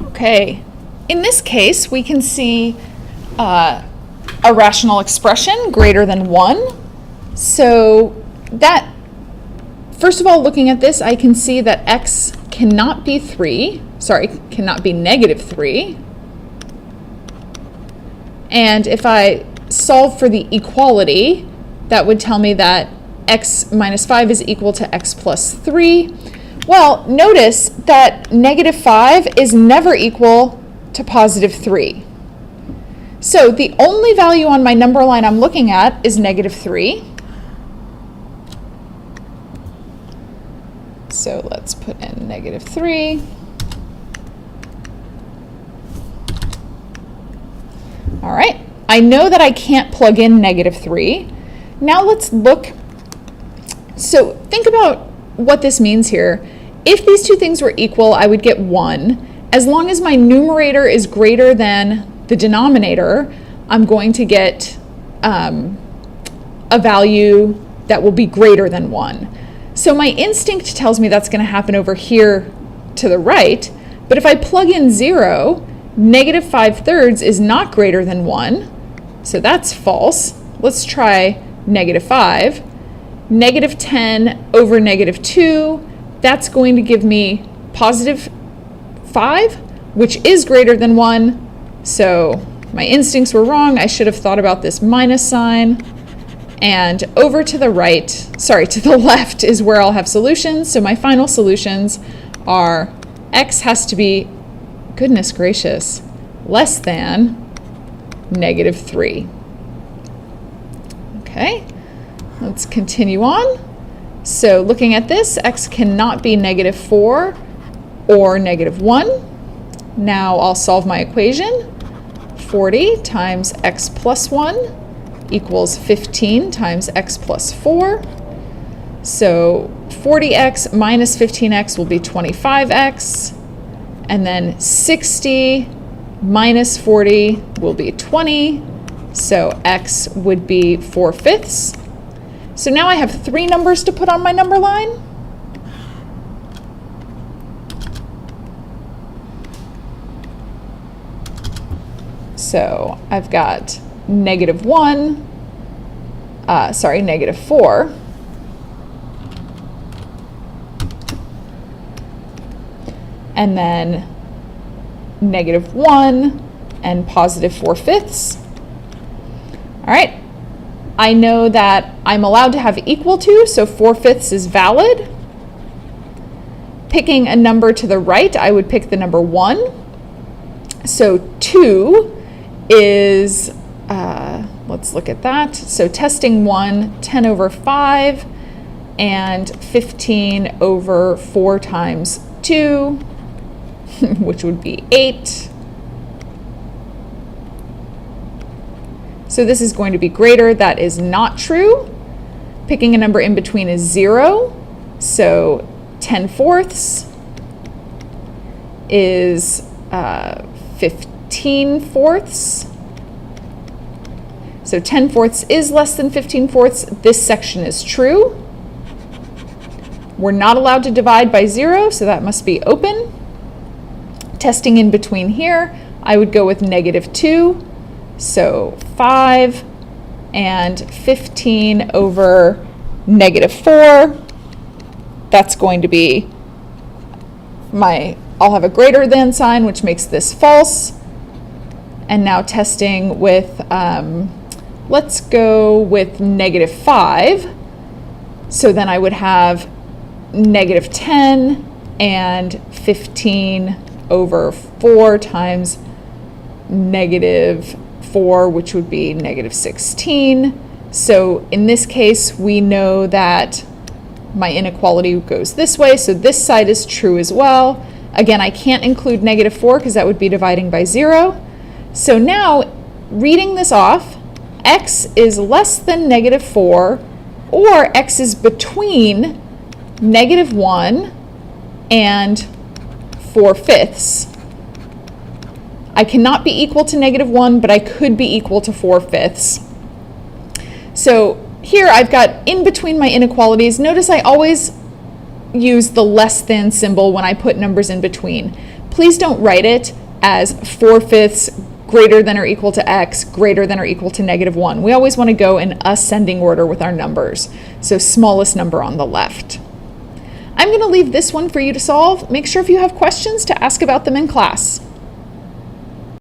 Okay, in this case, we can see a rational expression greater than 1. So that, first of all, looking at this, I can see that x cannot be cannot be negative 3. And if I solve for the equality, that would tell me that x minus 5 is equal to x plus 3. Well, notice that negative 5 is never equal to positive 3. So the only value on my number line I'm looking at is negative 3. So let's put in negative 3. All right, I know that I can't plug in negative 3. Now let's look. So think about what this means here. If these two things were equal, I would get 1. As long as my numerator is greater than the denominator, I'm going to get a value that will be greater than 1. So my instinct tells me that's going to happen over here to the right, but if I plug in 0, negative 5/3 is not greater than 1, so that's false. Let's try negative 5. Negative 10 over negative 2, that's going to give me positive 5, which is greater than 1. So my instincts were wrong. I should have thought about this minus sign. And over to the right, to the left is where I'll have solutions. So my final solutions are x has to be, goodness gracious, less than negative 3. Okay, let's continue on. So looking at this, x cannot be negative 4 or negative 1. Now I'll solve my equation. 40 times x plus 1 equals 15 times x plus 4. So 40x minus 15x will be 25x. And then 60 minus 40 will be 20. So x would be 4/5. So now I have 3 numbers to put on my number line. So I've got negative 4. And then negative 1 and positive 4/5. All right, I know that I'm allowed to have equal to, so 4/5 is valid. Picking a number to the right, I would pick the number 1. So 2 is, let's look at that. So testing 1, 10 over 5, and 15 over 4 times 2, which would be 8. So this is going to be greater. That is not true. Picking a number in between is 0. So 10/4 is 15/4. So 10/4 is less than 15/4. This section is true. We're not allowed to divide by 0, so that must be open. Testing in between here, I would go with negative 2. So 5 and 15 over negative 4. That's going to be I'll have a greater than sign, which makes this false. And now testing with, let's go with negative 5. So then I would have negative 10 and 15 over 4 times negative 4, which would be negative 16. So in this case, we know that my inequality goes this way, so this side is true as well. Again, I can't include negative 4 because that would be dividing by 0. So now, reading this off, x is less than negative 4, or x is between negative 1 and 4/5. I cannot be equal to negative 1, but I could be equal to 4/5. So here I've got in between my inequalities. Notice I always use the less than symbol when I put numbers in between. please don't write it as 4/5 greater than or equal to x greater than or equal to -1. We always want to go in ascending order with our numbers. So smallest number on the left. I'm going to leave this one for you to solve. Make sure if you have questions to ask about them in class.